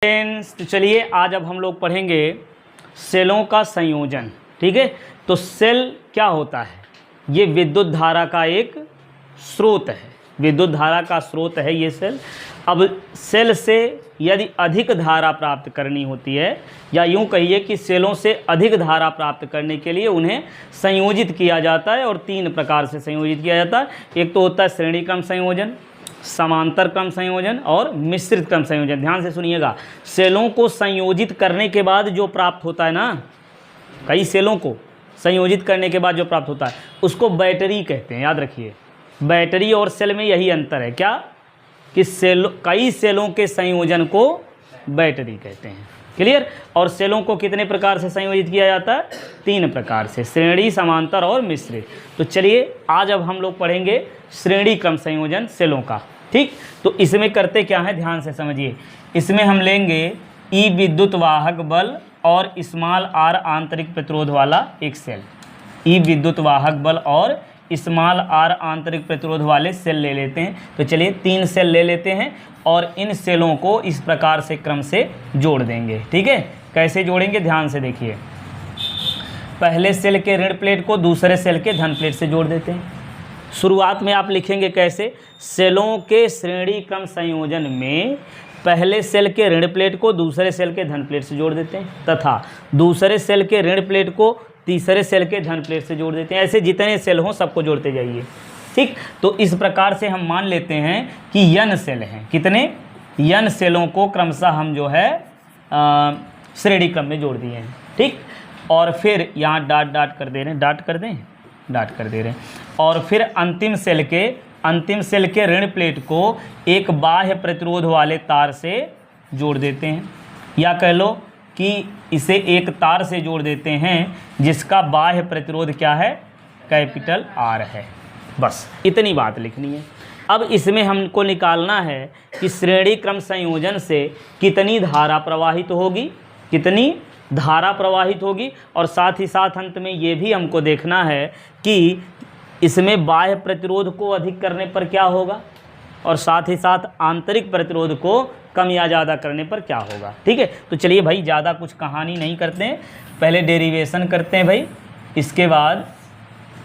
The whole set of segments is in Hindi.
फ्रेंड्स, तो चलिए आज अब हम लोग पढ़ेंगे सेलों का संयोजन। ठीक है, तो सेल क्या होता है? ये विद्युत धारा का एक स्रोत है, विद्युत धारा का स्रोत है ये सेल। अब सेल से यदि अधिक धारा प्राप्त करनी होती है, या यूं कहिए कि सेलों से अधिक धारा प्राप्त करने के लिए उन्हें संयोजित किया जाता है, और तीन प्रकार से संयोजित किया जाता है। एक तो होता है श्रेणी क्रम संयोजन, समांतर क्रम संयोजन और मिश्रित क्रम संयोजन। ध्यान से सुनिएगा, सेलों को संयोजित करने के बाद जो प्राप्त होता है ना, कई सेलों को संयोजित करने के बाद जो प्राप्त होता है उसको बैटरी कहते हैं। याद रखिए, बैटरी और सेल में यही अंतर है क्या, कि कई सेलों के संयोजन को बैटरी कहते हैं। क्लियर? और सेलों को कितने प्रकार से संयोजित किया जाता है? तीन प्रकार से, श्रेणी, समांतर और मिश्रित। तो चलिए आज अब हम लोग पढ़ेंगे श्रेणी क्रम संयोजन सेलों का। ठीक, तो इसमें करते क्या है, ध्यान से समझिए। इसमें हम लेंगे ई विद्युत वाहक बल और स्मॉल आर आंतरिक प्रतिरोध वाला एक सेल। ई विद्युत वाहक बल और स्मॉल आर आंतरिक प्रतिरोध वाले सेल ले लेते हैं। तो चलिए तीन सेल ले लेते हैं और इन सेलों को इस प्रकार से क्रम से जोड़ देंगे। ठीक है, कैसे जोड़ेंगे ध्यान से देखिए। पहले सेल के ऋण प्लेट को दूसरे सेल के धन प्लेट से जोड़ देते हैं। शुरुआत में आप लिखेंगे कैसे, सेलों के श्रेणी क्रम संयोजन में पहले सेल के ऋण प्लेट को दूसरे सेल के धन प्लेट से जोड़ देते हैं, तथा दूसरे सेल के ऋण प्लेट को तीसरे सेल के धन प्लेट से जोड़ देते हैं। ऐसे जितने सेल हों सबको जोड़ते जाइए। ठीक, तो इस प्रकार से हम मान लेते हैं कि n सेल हैं। कितने? n सेलों को क्रमशः हम जो है श्रेणी क्रम में जोड़ दिए हैं। ठीक, और फिर यहाँ डाट कर दे रहे हैं, डाट कर दे रहे हैं। और फिर अंतिम सेल के ऋण प्लेट को एक बाह्य प्रतिरोध वाले तार से जोड़ देते हैं, या कह लो कि इसे एक तार से जोड़ देते हैं जिसका बाह्य प्रतिरोध क्या है, कैपिटल R है। बस इतनी बात लिखनी है। अब इसमें हमको निकालना है कि श्रेणी क्रम संयोजन से कितनी धारा प्रवाहित होगी, कितनी धारा प्रवाहित होगी, और साथ ही साथ अंत में ये भी हमको देखना है कि इसमें बाह्य प्रतिरोध को अधिक करने पर क्या होगा, और साथ ही साथ आंतरिक प्रतिरोध को कम या ज़्यादा करने पर क्या होगा। ठीक है, तो चलिए भाई ज़्यादा कुछ कहानी नहीं करते हैं, पहले डेरिवेशन करते हैं भाई, इसके बाद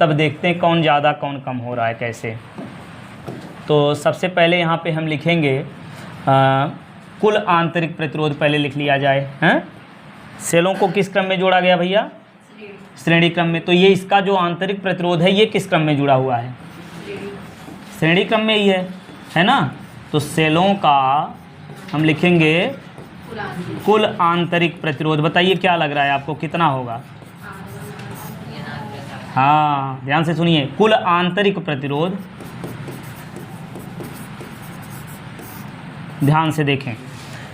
तब देखते हैं कौन ज़्यादा कौन कम हो रहा है कैसे। तो सबसे पहले यहाँ पे हम लिखेंगे कुल आंतरिक प्रतिरोध पहले लिख लिया जाए। हैं, सेलों को किस क्रम में जोड़ा गया भैया? श्रेणी क्रम में। तो ये इसका जो आंतरिक प्रतिरोध है ये किस क्रम में जुड़ा हुआ है? श्रेणी क्रम में ही है ना। तो सेलों का हम लिखेंगे कुल आंतरिक प्रतिरोध। बताइए क्या लग रहा है आपको, कितना होगा? हाँ, ध्यान से सुनिए, कुल आंतरिक प्रतिरोध, ध्यान से देखें,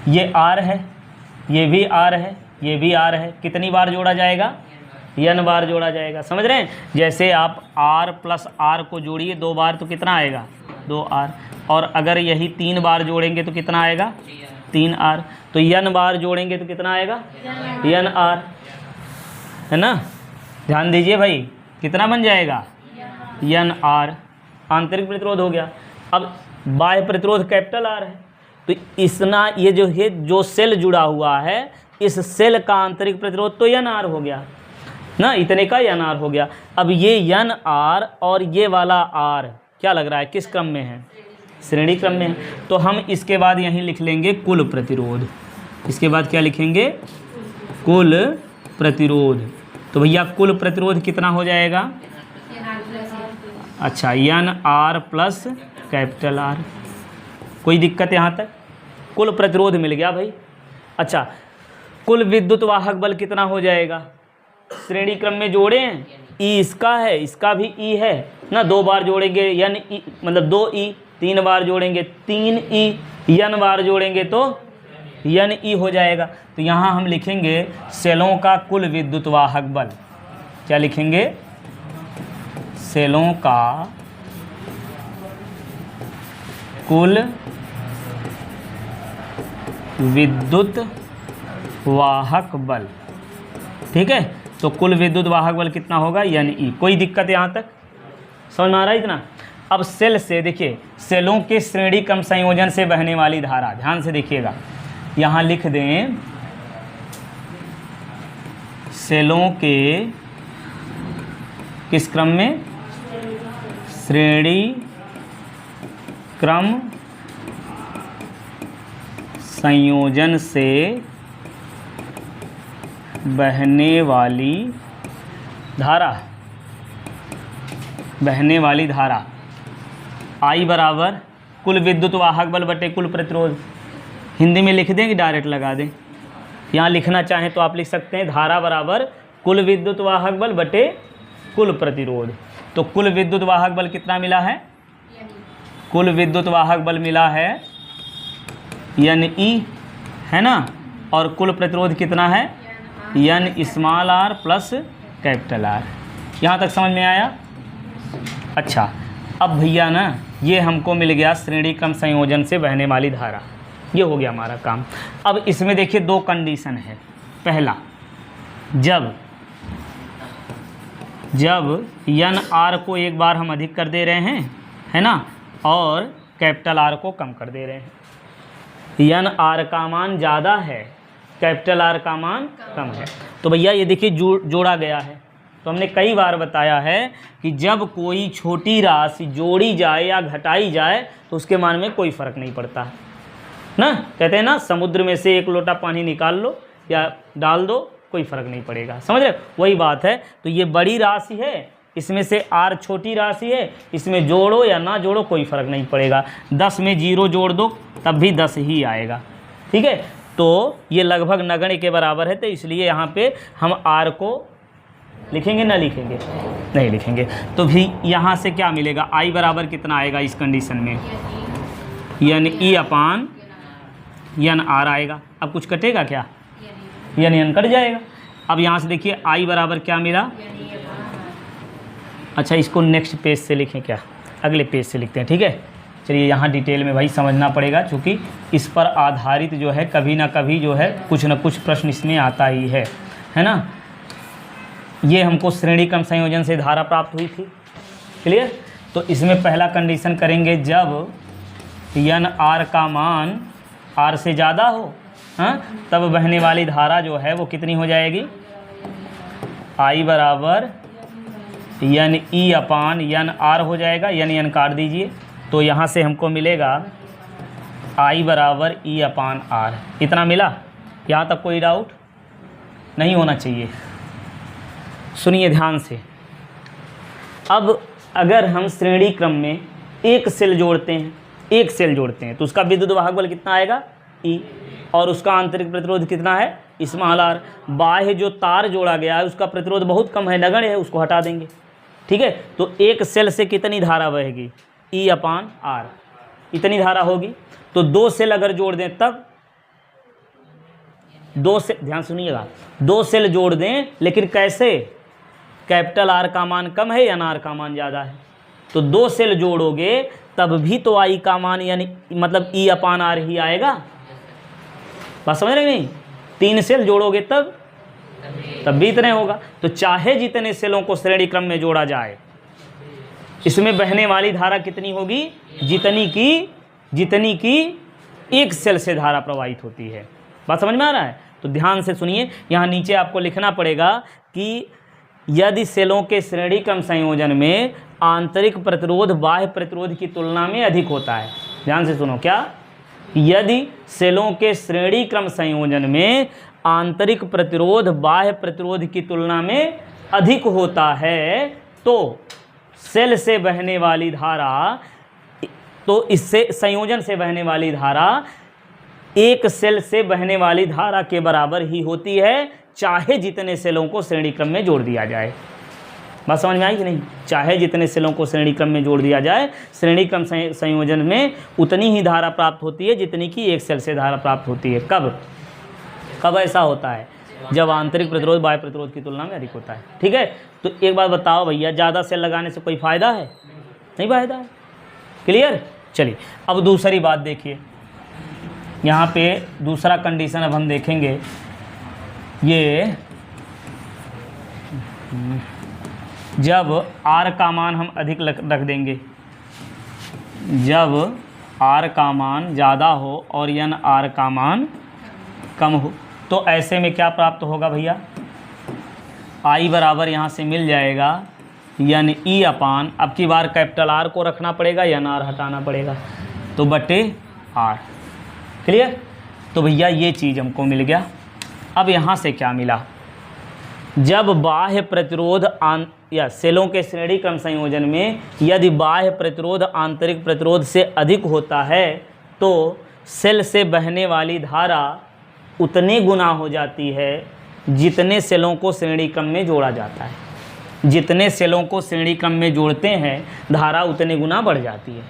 ये R है, ये भी R है, ये भी R है। कितनी बार जोड़ा जाएगा? n बार जोड़ा जाएगा। समझ रहे हैं? जैसे आप R प्लस R को जोड़िए 2 बार तो कितना आएगा? 2R। और अगर यही 3 बार जोड़ेंगे तो कितना आएगा? 3R। तो n बार जोड़ेंगे तो कितना आएगा? nR, है ना। ध्यान दीजिए भाई, कितना बन जाएगा? nR आंतरिक प्रतिरोध हो गया। अब बाह्य प्रतिरोध कैपिटल R है, तो इसना ये जो है जो सेल जुड़ा हुआ है इस सेल का आंतरिक प्रतिरोध तो nR हो गया ना, इतने का nR हो गया। अब ये nR और ये वाला R क्या लग रहा है, किस क्रम में है? श्रेणी क्रम में है। तो हम इसके बाद यहीं लिख लेंगे कुल प्रतिरोध। इसके बाद क्या लिखेंगे? कुल प्रतिरोध। तो भैया कुल प्रतिरोध कितना हो जाएगा? अच्छा, nR प्लस कैपिटल R। कोई दिक्कत यहाँ तक? कुल प्रतिरोध मिल गया भाई। अच्छा, कुल विद्युत वाहक बल कितना हो जाएगा? श्रेणी क्रम में जोड़े हैं, E इसका है, इसका भी E है ना। 2 बार जोड़ेंगे n मतलब 2E, 3 बार जोड़ेंगे 3E, n बार जोड़ेंगे तो NE हो जाएगा। तो यहाँ हम लिखेंगे सेलों का कुल विद्युत वाहक बल। क्या लिखेंगे? सेलों का कुल विद्युत वाहक बल। ठीक है, तो कुल विद्युत वाहक बल कितना होगा? NE। कोई दिक्कत यहाँ तक समझ में आ रहा है इतना? अब सेल से देखिए, सेलों के श्रेणी क्रम संयोजन से बहने वाली धारा, ध्यान से देखिएगा, यहाँ लिख दें सेलों के किस क्रम में, श्रेणी क्रम संयोजन से बहने वाली धारा, बहने वाली धारा I बराबर कुल विद्युत वाहक बल बटे कुल प्रतिरोध। हिंदी में लिख दें कि डायरेक्ट लगा दें? यहाँ लिखना चाहें तो आप लिख सकते हैं धारा बराबर कुल विद्युत वाहक बल बटे कुल प्रतिरोध। तो कुल विद्युत वाहक बल कितना मिला है, कुल विद्युत वाहक बल मिला है NE, है ना, और कुल प्रतिरोध कितना है N small r plus capital R। यहाँ तक समझ में आया? अच्छा, अब भैया ना ये हमको मिल गया श्रेणी क्रम संयोजन से बहने वाली धारा, ये हो गया हमारा काम। अब इसमें देखिए दो कंडीशन है। पहला, जब एन आर को एक बार हम अधिक कर दे रहे हैं, है ना, और कैपिटल आर को कम कर दे रहे हैं। एन आर का मान ज़्यादा है, कैपिटल आर का मान कम है, तो भैया ये देखिए जोड़ा गया है। तो हमने कई बार बताया है कि जब कोई छोटी राशि जोड़ी जाए या घटाई जाए तो उसके मान में कोई फ़र्क नहीं पड़ता है ना। कहते हैं ना, समुद्र में से एक लोटा पानी निकाल लो या डाल दो, कोई फ़र्क नहीं पड़ेगा। समझ रहे? वही बात है। तो ये बड़ी राशि है, इसमें से आर छोटी राशि है, इसमें जोड़ो या ना जोड़ो कोई फ़र्क नहीं पड़ेगा। 10 में 0 जोड़ दो तब भी 10 ही आएगा। ठीक है, तो ये लगभग नगण्य के बराबर है, तो इसलिए यहाँ पे हम आर को लिखेंगे ना लिखेंगे? नहीं लिखेंगे। तो भी यहाँ से क्या मिलेगा, आई बराबर कितना आएगा इस कंडीशन में, NE अपान NR आएगा। अब कुछ कटेगा क्या, NN कट जाएगा। अब यहाँ से देखिए आई बराबर क्या मिला। अच्छा, इसको नेक्स्ट पेज से लिखें क्या, अगले पेज से लिखते हैं। ठीक है, चलिए यहाँ डिटेल में भाई समझना पड़ेगा, क्योंकि इस पर आधारित जो है कभी ना कभी जो है कुछ ना कुछ प्रश्न इसमें आता ही है ना। ये हमको श्रेणी क्रम संयोजन से धारा प्राप्त हुई थी, क्लियर। तो इसमें पहला कंडीशन करेंगे, जब NR का मान R से ज़्यादा हो, हाँ, तब बहने वाली धारा जो है वो कितनी हो जाएगी, I बराबर NE अपान NR हो जाएगा। NN काट दीजिए, तो यहाँ से हमको मिलेगा I बराबर E अपान R। इतना मिला? यहाँ तक कोई डाउट नहीं होना चाहिए। सुनिए ध्यान से। अब अगर हम श्रेणी क्रम में एक सेल जोड़ते हैं, तो उसका विद्युत वाहक बल कितना आएगा, E, और उसका आंतरिक प्रतिरोध कितना है, स्मॉल r। बाह्य जो तार जोड़ा गया है उसका प्रतिरोध बहुत कम है, नगण्य है, उसको हटा देंगे। ठीक है, तो एक सेल से कितनी धारा बहेगी, E अपान R, इतनी धारा होगी। तो दो सेल अगर जोड़ दें तब, दो से ध्यान सुनिएगा, दो सेल जोड़ दें, लेकिन कैसे, कैपिटल R का मान कम है, NR का मान ज़्यादा है। तो दो सेल जोड़ोगे तब भी तो I का मान यानी मतलब E अपान R ही आएगा। बात समझ रहे नहीं? 3 सेल जोड़ोगे तब भी इतने होगा। तो चाहे जितने सेलों को श्रेणी क्रम में जोड़ा जाए, इसमें बहने वाली धारा कितनी होगी, जितनी की एक सेल से धारा प्रवाहित होती है। बात समझ में आ रहा है? तो ध्यान से सुनिए, यहाँ नीचे आपको लिखना पड़ेगा कि यदि सेलों के श्रेणी क्रम संयोजन में आंतरिक प्रतिरोध बाह्य प्रतिरोध की तुलना में अधिक होता है। ध्यान से सुनो, क्या, यदि सेलों के श्रेणी क्रम संयोजन में आंतरिक प्रतिरोध बाह्य प्रतिरोध की तुलना में अधिक होता है, तो सेल से बहने वाली धारा, तो इससे संयोजन से बहने वाली धारा एक सेल से बहने वाली धारा के बराबर ही होती है, चाहे जितने सेलों को श्रेणी क्रम में जोड़ दिया जाए। बात समझ में आई कि नहीं? चाहे जितने सेलों को श्रेणी क्रम में जोड़ दिया जाए, श्रेणी क्रम संयोजन में उतनी ही धारा प्राप्त होती है जितनी की एक सेल से धारा प्राप्त होती है। कब ऐसा होता है? जब आंतरिक प्रतिरोध बाह्य प्रतिरोध की तुलना में अधिक होता है। ठीक है, तो एक बात बताओ भैया, ज़्यादा सेल लगाने से कोई फ़ायदा है? नहीं फ़ायदा है। क्लियर? चलिए अब दूसरी बात देखिए, यहाँ पे दूसरा कंडीशन अब हम देखेंगे। ये जब R का मान हम अधिक रख देंगे, जब R का मान ज़्यादा हो और NR का मान कम हो। तो ऐसे में क्या प्राप्त होगा भैया, I बराबर यहाँ से मिल जाएगा यानी E अपान, अब की बार कैपिटल R को रखना पड़ेगा या R हटाना पड़ेगा, तो बटे R। क्लियर। तो भैया ये चीज़ हमको मिल गया। अब यहाँ से क्या मिला, जब बाह्य प्रतिरोध या सेलों के श्रेणी क्रम संयोजन में यदि बाह्य प्रतिरोध आंतरिक प्रतिरोध से अधिक होता है तो सेल से बहने वाली धारा उतने गुना हो जाती है जितने सेलों को श्रेणी क्रम में जोड़ा जाता है। जितने सेलों को श्रेणी क्रम में जोड़ते हैं धारा उतने गुना बढ़ जाती है,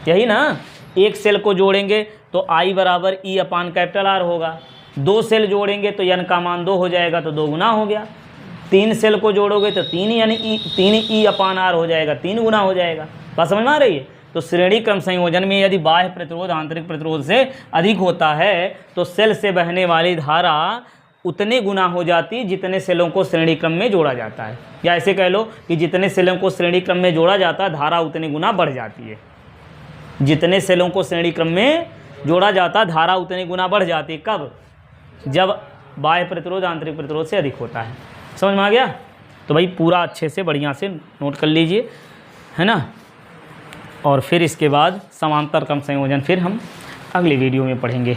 यही ना। एक सेल को जोड़ेंगे तो I बराबर E अपान कैपिटल R होगा, 2 सेल जोड़ेंगे तो n का मान 2 हो जाएगा तो 2 गुना हो गया, 3 सेल को जोड़ोगे तो 3 यानी तीन E अपान R हो जाएगा, 3 गुना हो जाएगा। बात समझ में आ रही है। तो श्रेणी क्रम संयोजन में यदि बाह्य प्रतिरोध आंतरिक प्रतिरोध से अधिक होता है तो सेल से बहने वाली धारा उतने गुना हो जाती जितने सेलों को श्रेणी क्रम में जोड़ा जाता है, या ऐसे कह लो कि जितने सेलों को श्रेणी क्रम में जोड़ा जाता है धारा उतने गुना बढ़ जाती है। जितने सेलों को श्रेणी क्रम में जोड़ा जाता धारा उतने गुना बढ़ जाती है। कब? जब बाह्य प्रतिरोध आंतरिक प्रतिरोध से अधिक होता है। समझ में आ गया। तो भाई पूरा अच्छे से बढ़िया से नोट कर लीजिए, है ना। और फिर इसके बाद समांतर क्रम संयोजन फिर हम अगली वीडियो में पढ़ेंगे।